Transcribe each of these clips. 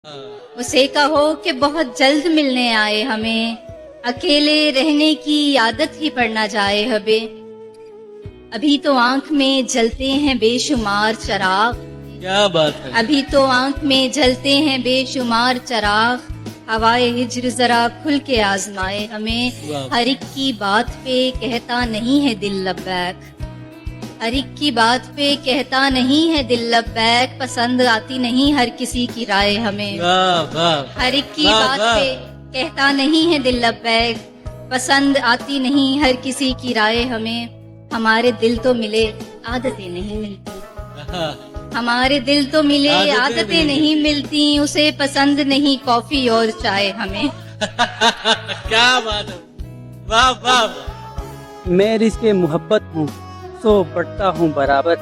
उसे कहो कि बहुत जल्द मिलने आए हमें, अकेले रहने की आदत ही पड़ ना जाए हमें। अभी तो आंख में जलते हैं बेशुमार चिराग, क्या बात है। अभी तो आंख में जलते हैं बेशुमार चिराग। हवाए हिज्र जरा खुल के आजमाए हमें, वाह। हर एक की बात पे कहता नहीं है दिल लब्बैक, हर एक की बात पे कहता नहीं है दिल लब्बैक। पसंद आती नहीं हर किसी की राय हमें, वाह वाह। हर एक की वाह, बात वाह। पे कहता नहीं है दिल लब्बैक। पसंद आती नहीं हर किसी की राय हमें, हमारे दिल तो मिले आदतें नहीं मिलती, हमारे दिल तो मिले आदतें नहीं मिलती। उसे पसंद नहीं कॉफी और चाय हमें। क्या बात है। वाह वाह। मैं रिश्के मोहब्बत हूँ सो पढ़ता हूँ बराबर,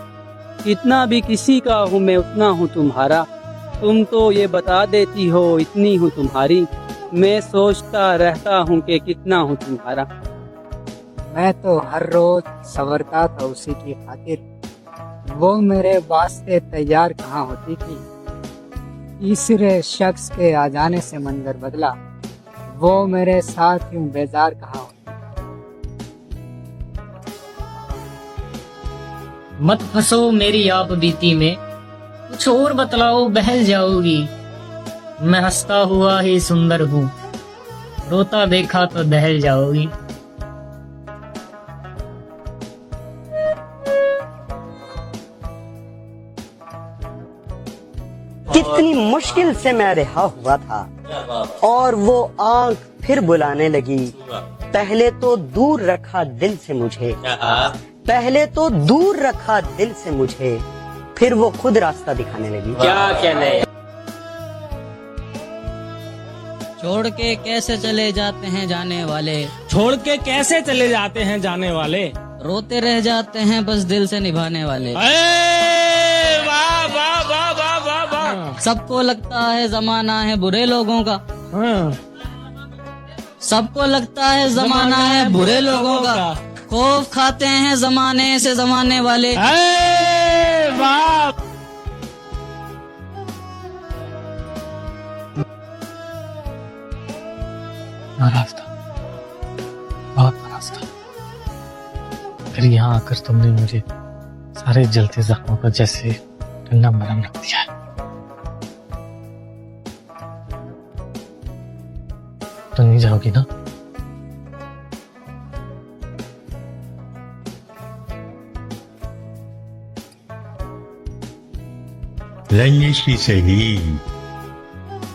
कितना भी किसी का हूँ मैं उतना हूँ तुम्हारा। तुम तो ये बता देती हो इतनी हूँ तुम्हारी, मैं सोचता रहता हूँ कि कितना हूँ तुम्हारा। मैं तो हर रोज संवरता था उसी की खातिर, वो मेरे वास्ते तैयार कहाँ होती थी। तीसरे शख्स के आ जाने से मंजर बदला, वो मेरे साथ यूं बेजार कहाँ होती। मत फंसो मेरी आप बीती में, कुछ और बतलाओ बहल जाओगी। मैं हंसता हुआ ही सुंदर हूँ, रोता देखा तो दहल जाओगी। कितनी मुश्किल से मैं रिहा हुआ था और वो आंख फिर बुलाने लगी। पहले तो दूर रखा दिल से मुझे, पहले तो दूर रखा दिल से मुझे, फिर वो खुद रास्ता दिखाने लगी। क्या कहने। छोड़ के कैसे चले जाते हैं जाने वाले, छोड़ के कैसे चले जाते हैं जाने वाले, रोते रह जाते हैं बस दिल से निभाने वाले। वाह वाह वाह वाह वाह वाह। सबको लगता है जमाना है बुरे लोगों का, सबको लगता है जमाना है बुरे लोगों का, खौफ खाते हैं जमाने से जमाने वाले। वाह। नाराज था, बहुत नाराज था। फिर यहाँ आकर तुमने मुझे सारे जलते जख्मों पर जैसे ठंडा मरहम रख दिया है। तो नहीं जाओगी ना? रंजिश ही सही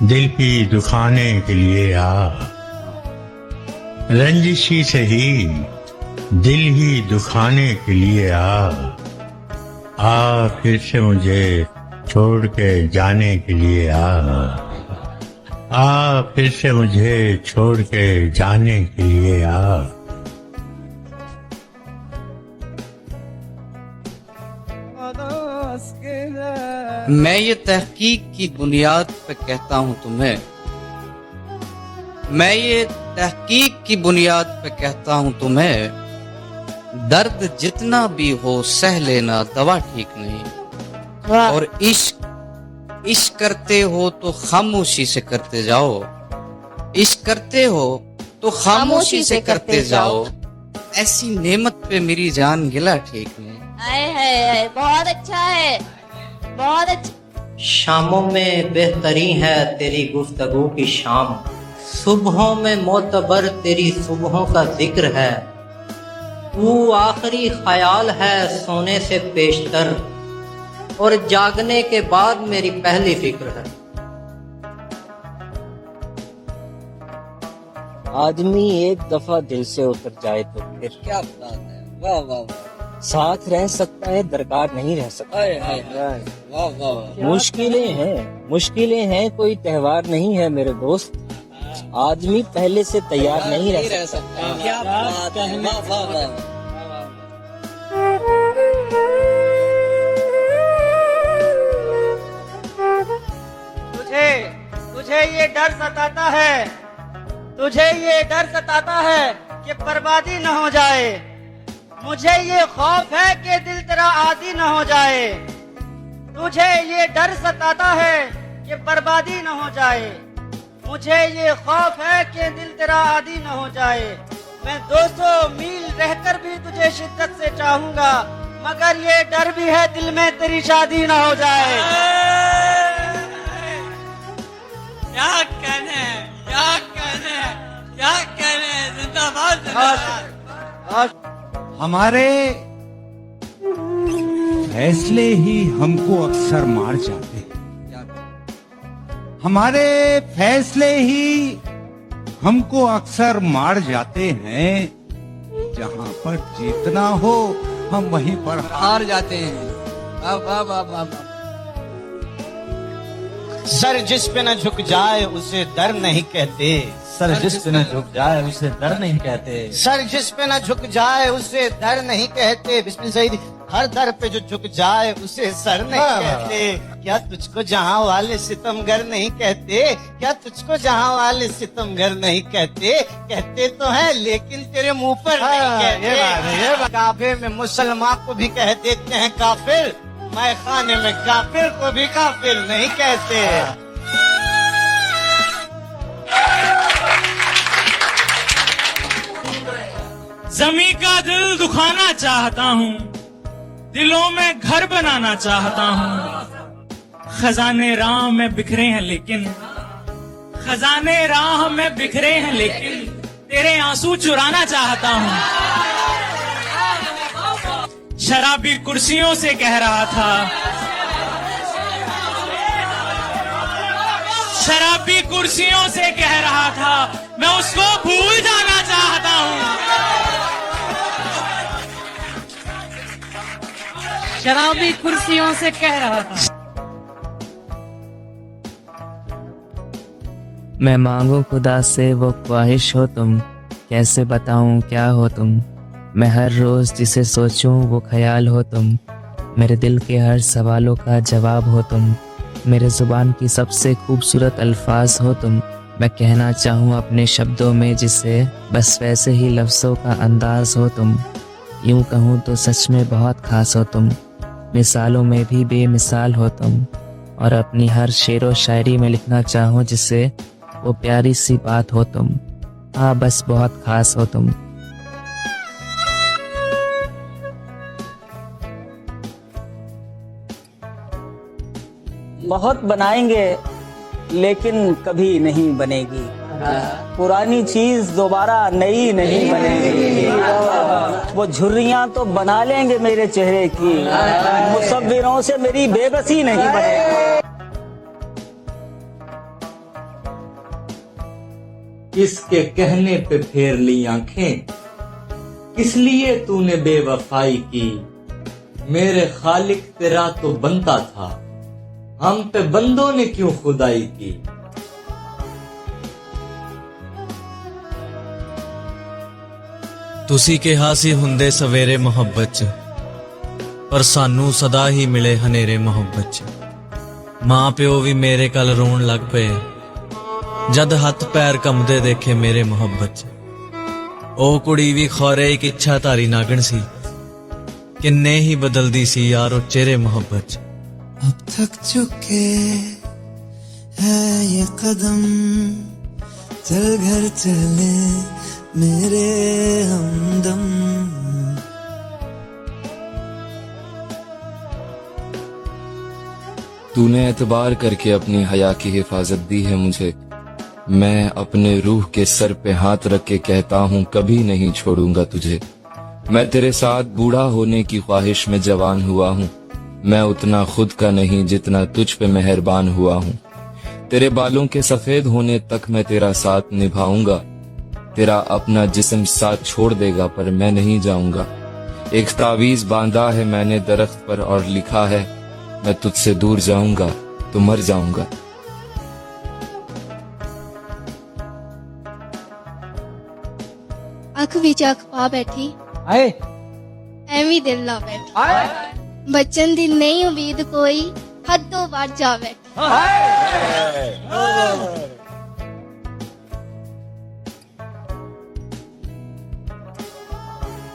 दिल की दुखाने के लिए आ, रंजिश ही सही दिल ही दुखाने के लिए आ फिर से मुझे छोड़ के जाने के लिए आ फिर से मुझे छोड़ के जाने के लिए आ। मैं ये तहकीक की बुनियाद पे कहता हूँ तुम्हें, मैं ये तहकीक की बुनियाद पे कहता हूँ तुम्हें, दर्द जितना भी हो सह लेना दवा ठीक नहीं। और इश्क करते हो तो खामोशी से करते जाओ, इश्क करते हो तो खामोशी से करते जाओ। ऐसी नेमत पे मेरी जान गिला ठीक नहीं। है बहुत अच्छा है, बहुत अच्छा। शामों में बेहतरीन है तेरी गुफ्तगू की शाम, सुबहों में मोतबर तेरी सुबहों का जिक्र है। तू आखिरी ख्याल है सोने से पेशतर, और जागने के बाद मेरी पहली फिक्र है। आदमी एक दफा दिल से उतर जाए तो फिर क्या बात है। वाह वाह वाह। साथ रह सकता है दरकार नहीं रह सकता। वाह वाह। मुश्किलें हैं कोई त्योहार नहीं है मेरे दोस्त, आदमी पहले से तैयार नहीं रह सकता। क्या बात है। वाह वाह वाह। तुझे ये डर सताता है, तुझे ये डर सताता है कि बर्बादी न हो जाए। मुझे ये खौफ है कि दिल तेरा आदी न हो जाए। तुझे ये डर सताता है कि कि बर्बादी न हो जाए। मुझे ये खौफ है कि दिल तेरा आदी न हो जाए। मैं 200 मील रहकर भी तुझे शिद्दत से चाहूंगा, मगर ये डर भी है दिल में तेरी शादी न हो जाए। क्या कहने, क्या कहने, क्या कहने, जिंदाबाद जिंदाबाद। हमारे फैसले ही हमको अक्सर मार जाते हैं। हमारे फैसले ही हमको अक्सर मार जाते हैं। जहां पर जीतना हो हम वहीं पर हार जाते हैं। वाह वाह वाह वाह वाह। सर जिस पे न झुक जाए उसे डर नहीं कहते। सर जिस पे न झुक जाए उसे डर नहीं कहते। सर जिस पे न झुक जाए उसे डर नहीं कहते। बिस्मिल्लाह सईद। हर दर पे जो झुक जाए उसे सर नहीं कहते। क्या तुझको जहां वाले सितमगर नहीं कहते? क्या तुझको जहां वाले सितमगर नहीं कहते? कहते तो है लेकिन तेरे मुंह पर नहीं कहते। काफे में मुसलमान को भी कह देते हैं काफिर, मैं खाने में काफिर को भी काफिर नहीं कहते। जमी का दिल दुखाना चाहता हूँ, दिलों में घर बनाना चाहता हूँ। खजाने राह में बिखरे हैं लेकिन, खजाने राह में बिखरे हैं लेकिन तेरे आंसू चुराना चाहता हूँ। शराबी कुर्सियों से कह रहा था, शराबी कुर्सियों से कह रहा था, मैं उसको भूल जाना चाहता हूँ। शराबी कुर्सियों से कह रहा था। मैं मांगू खुदा से वो ख्वाहिश हो तुम, कैसे बताऊं क्या हो तुम। मैं हर रोज जिसे सोचूं वो ख्याल हो तुम, मेरे दिल के हर सवालों का जवाब हो तुम। मेरे जुबान की सबसे खूबसूरत अल्फाज हो तुम। मैं कहना चाहूँ अपने शब्दों में जिसे, बस वैसे ही लफ्ज़ों का अंदाज हो तुम। यूं कहूँ तो सच में बहुत खास हो तुम, मिसालों में भी बेमिसाल हो तुम। और अपनी हर शेर व शायरी में लिखना चाहूँ जिसे, वो प्यारी सी बात हो तुम। हाँ बस बहुत खास हो तुम। बहुत बनाएंगे लेकिन कभी नहीं बनेगी। पुरानी चीज दोबारा नई नहीं बनेगी। वो झुर्रियां तो बना लेंगे मेरे चेहरे की, मुसव्विरों से मेरी बेबसी नहीं बनेगी। किसके कहने पे फेर ली आंखें, किस लिए तूने बेवफाई की। मेरे खालिक तेरा तो बनता था, हम पे बंदों ने क्यों खुदाई की। तुसी कहा सी हुंदे सवेरे मुहब्बत च, पर सानू सदा ही मिले हनेरे मुहब्बत च। मां प्यो भी मेरे कल रोन लग पे, जद हथ पैर कंबदे देखे मेरे मुहब्बत च। ओ कुड़ी भी खौरे एक इच्छा धारी नागण सी, किन्ने ही बदलदी सी यारो चेहरे मुहब्बत च। अब थक चुके हैं ये कदम, चल घर चले मेरे हमदम। तूने एतबार करके अपनी हया की हिफाजत दी है मुझे। मैं अपने रूह के सर पे हाथ रख के कहता हूँ कभी नहीं छोड़ूंगा तुझे। मैं तेरे साथ बूढ़ा होने की ख्वाहिश में जवान हुआ हूँ। मैं उतना खुद का नहीं जितना तुझ पे मेहरबान हुआ हूँ। तेरे बालों के सफेद होने तक मैं तेरा साथ निभाऊंगा। तेरा अपना जिस्म साथ छोड़ देगा पर मैं नहीं जाऊंगा। एक तावीज बांधा है मैंने दरख्त पर और लिखा है, मैं तुझसे दूर जाऊंगा तो मर जाऊंगा। अख विच अख पा बैठी, एवी दिल ला बैठी। बचन दी नहीं उम्मीद कोई, हदों बाहर जा बैठी।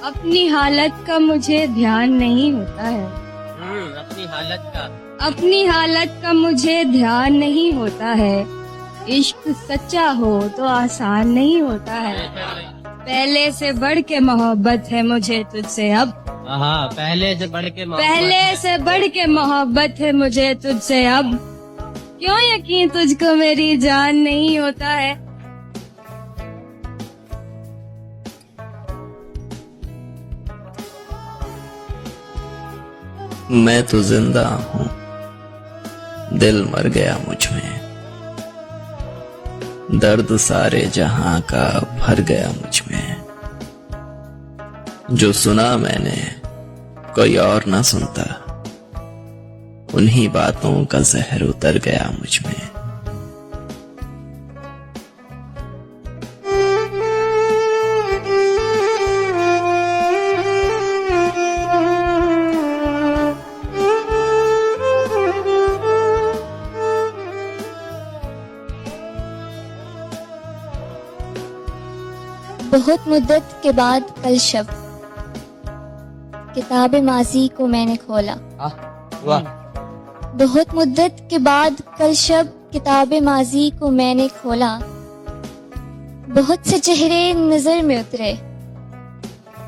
अपनी हालत का मुझे ध्यान नहीं होता है। अपनी हालत का अपनी हालत का मुझे ध्यान नहीं होता है। इश्क सच्चा हो तो आसान नहीं होता है। पहले से बढ़ के मोहब्बत है मुझे तुझसे अब। हाँ, पहले से बढ़ के मोहब्बत है मुझे तुझसे अब। क्यों यकीन तुझको मेरी जान नहीं होता है। मैं तो जिंदा हूँ, दिल मर गया मुझ में, दर्द सारे जहां का भर गया मुझ में। जो सुना मैंने कोई और ना सुनता, उन्हीं बातों का जहर उतर गया मुझ में। बहुत मुद्दत के बाद कल शब किताब माजी को मैंने खोला। बहुत मुद्दत के बाद कल शब किताब माजी को मैंने खोला। बहुत से चेहरे नजर में उतरे,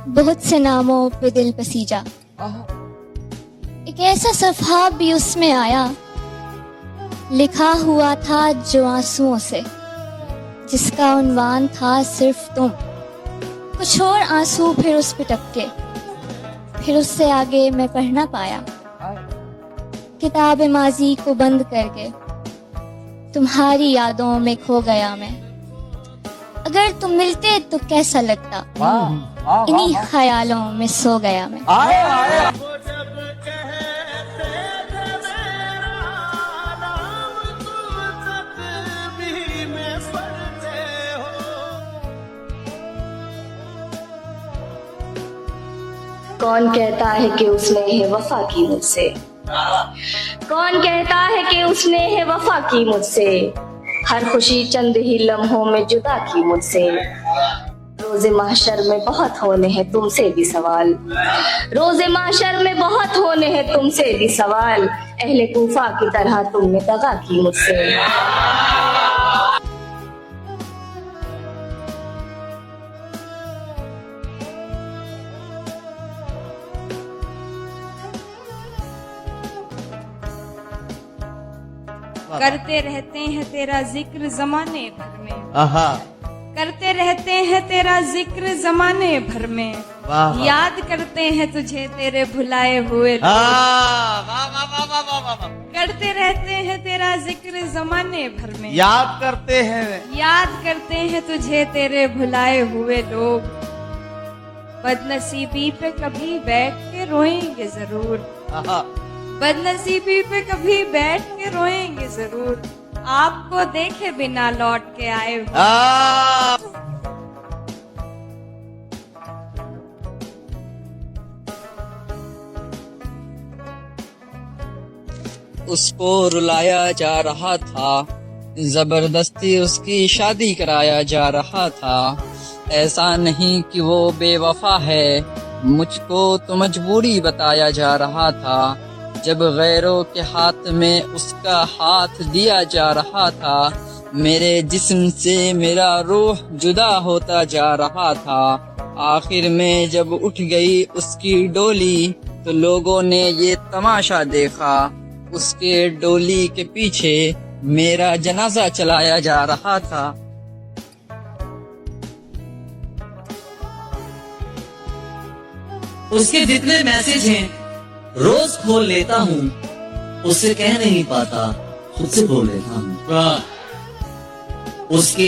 बहुत से नामों पे दिल पसीजा। एक ऐसा सफ़हा भी उसमें आया, लिखा हुआ था जो आंसुओं से, जिसका उन्वान था सिर्फ तुम। कुछ और आंसू फिर उस पे टपके, फिर उससे आगे मैं पढ़ ना पाया। किताब माजी को बंद करके तुम्हारी यादों में खो गया मैं। अगर तुम मिलते तो कैसा लगता, इन्हीं ख्यालों में सो गया मैं। कौन कहता है कि उसने है वफा की मुझसे, कौन कहता है कि उसने है वफा की मुझसे। हर खुशी चंद ही लम्हों में जुदा की मुझसे। रोज़े महशर में बहुत होने हैं तुमसे भी सवाल, रोज़े महशर में बहुत होने हैं तुमसे भी सवाल। अहले कूफा की तरह तुमने दगा की मुझसे। करते रहते हैं तेरा जिक्र जमाने भर में, करते रहते हैं तेरा जिक्र जमाने भर में। वाह। याद करते हैं तुझे तेरे भुलाए हुए लोग। करते रहते हैं तेरा जिक्र जमाने भर में, याद करते हैं तुझे तेरे भुलाए हुए लोग। बदनसीबी पे कभी बैठ के रोएंगे जरूर, बदनसीबी पे कभी बैठ के रोएंगे जरूर। आपको देखे बिना लौट के आए हुए। उसको रुलाया जा रहा था, जबरदस्ती उसकी शादी कराया जा रहा था। ऐसा नहीं कि वो बेवफा है, मुझको तो मजबूरी बताया जा रहा था। जब गैरों के हाथ में उसका हाथ दिया जा रहा था, मेरे जिस्म से मेरा रूह जुदा होता जा रहा था। आखिर में जब उठ गई उसकी डोली तो लोगों ने ये तमाशा देखा। उसके डोली के पीछे मेरा जनाजा चलाया जा रहा था। उसके जितने मैसेज हैं रोज खोल लेता हूँ, उससे कह नहीं पाता खुद से बोल लेता हूँ। उसके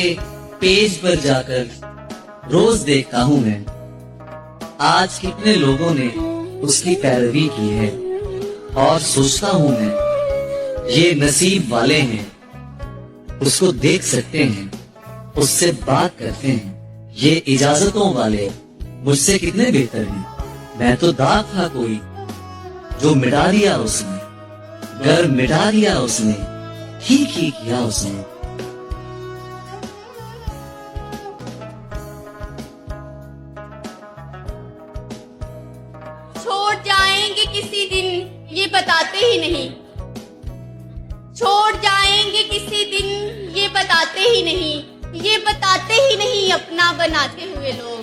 पेज पर जाकर रोज देखता हूँ मैं, आज कितने लोगों ने उसकी पैरवी की है। और सोचता हूँ मैं ये नसीब वाले हैं, उसको देख सकते हैं, उससे बात करते हैं। ये इजाजतों वाले मुझसे कितने बेहतर हैं। मैं तो दाग था कोई जो मिटा दिया उसने, घर मिटा दिया उसने, ठीक ही किया उसने। छोड़ जाएंगे किसी दिन ये बताते ही नहीं, किसी दिन ये बताते ही नहीं अपना बनाते हुए लोग।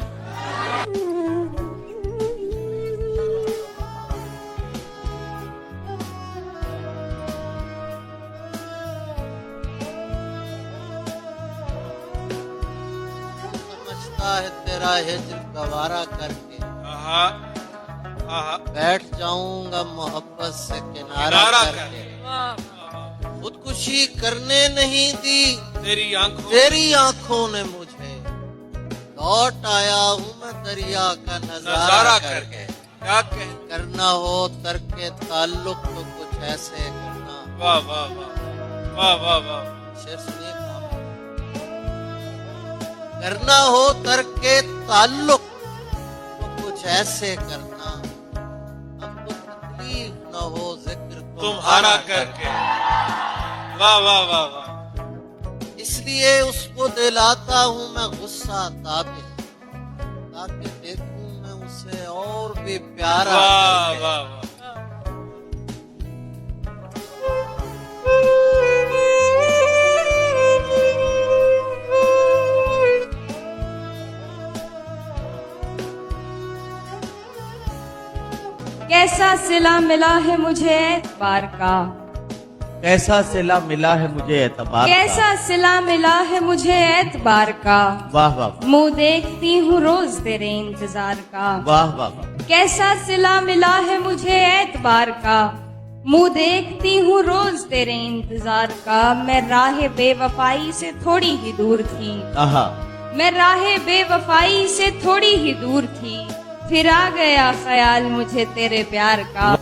समझता है तेरा हिज्र गवारा करके बैठ जाऊंगा मोहब्बत से किनारा करके। खुदकुशी करने नहीं दी तेरी आंखों ने मुझे, लौट आया हूँ मैं दरिया का नजारा करके। क्या करना हो तरके ताल्लुक तो कुछ ऐसे करना। वाह वाह वाह वाह वाह वाह। शेर सुनिए। करना हो तरके ताल्लुक तो कुछ ऐसे करना, हमको तकलीफ न हो जिक्र तुम्हारा करके। वाह वाह वाह वाह। इसलिए उसको दिलाता हूँ मैं गुस्सा ताबे, ताकि देखूं मैं उसे और भी प्यारा। वाह वाह वाह। कैसा सिला मिला है मुझे एतबार का, कैसा सिला मिला है मुझे एतबार का। कैसा सिला मिला है मुझे एतबार का। वाह वाह। मुँह देखती हूँ रोज तेरे इंतजार का। वाह वाह वाह। कैसा सिला मिला है मुझे एतबार का, मुँह देखती हूँ रोज तेरे इंतजार का। मैं राह बेवफाई से थोड़ी ही दूर थी, मैं राह बेवफाई से थोड़ी ही दूर थी, फिर आ गया ख्याल मुझे तेरे प्यार का।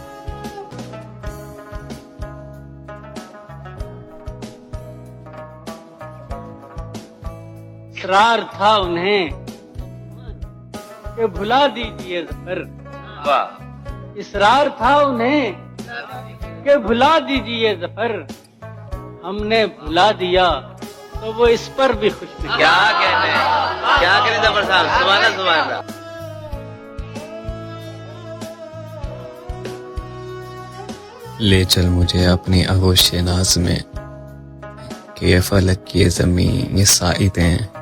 इसरार था उन्हें कि भुला दीजिए ज़फ़र। वाह। इसरार था उन्हें कि भुला दीजिए ज़फ़र, हमने भुला दिया तो वो इस पर भी खुश नहीं। क्या कहते हैं, क्या करें ज़फ़र साहब, सुभान अल्लाह। ले चल मुझे अपनी आगोश नाज में, कि ये फलक की ये ज़मीन ये साइदें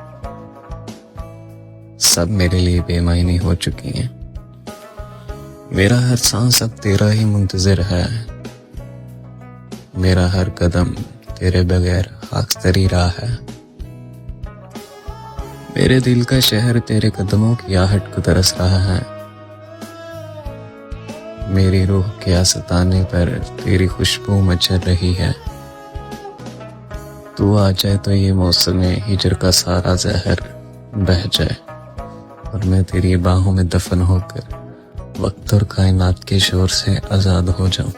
सब मेरे लिए बेमायनी हो चुकी हैं। मेरा हर सांस अब तेरा ही मुंतज़िर है, मेरा हर कदम तेरे बगैर खाकतरी राह है। मेरे दिल का शहर तेरे कदमों की आहट को तरस रहा है, मेरी रूह के सताने पर तेरी खुशबू मचल रही है। तू आ जाए तो ये मौसम हिजर का सारा जहर बह जाए, और मैं तेरी बाहों में दफन होकर वक्त और कायनात के शोर से आजाद हो जाऊं।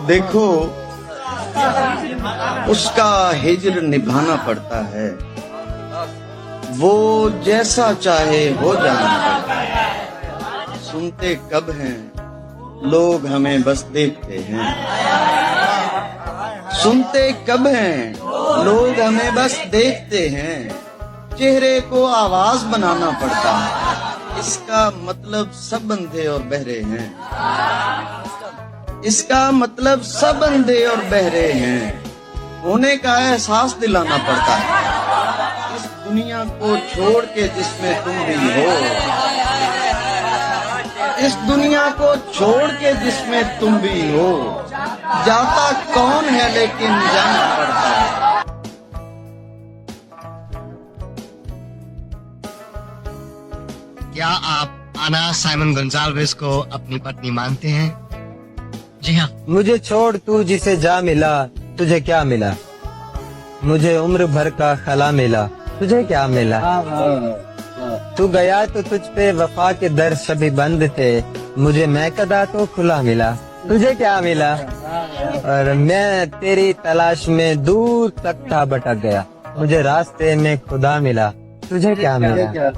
देखो उसका हिज्र निभाना पड़ता है, वो जैसा चाहे हो जाना पड़ता है। सुनते कब हैं लोग हमें बस देखते हैं, सुनते कब हैं लोग हमें बस देखते हैं। चेहरे को आवाज बनाना पड़ता है, इसका मतलब सब अंधे और बहरे हैं, इसका मतलब सब अंधे और बहरे हैं। होने का एहसास दिलाना पड़ता है, इस दुनिया को छोड़ के जिसमें तुम भी हो, इस दुनिया को छोड़ के जिसमें तुम भी हो। जाता कौन है लेकिन जाना पड़ता है। क्या आप आना साइमन गोंजाल्वेस को अपनी पत्नी मानते हैं? जी हाँ। मुझे छोड़ तू जिसे जा मिला, तुझे क्या मिला? मुझे उम्र भर का खला मिला, तुझे क्या मिला? तू गया तो तुझ पे वफा के दर सभी बंद थे, मुझे महकदा तो खुला मिला, तुझे क्या मिला? और मैं तेरी तलाश में दूर तक था भटक गया, मुझे रास्ते में खुदा मिला, तुझे क्या मिला?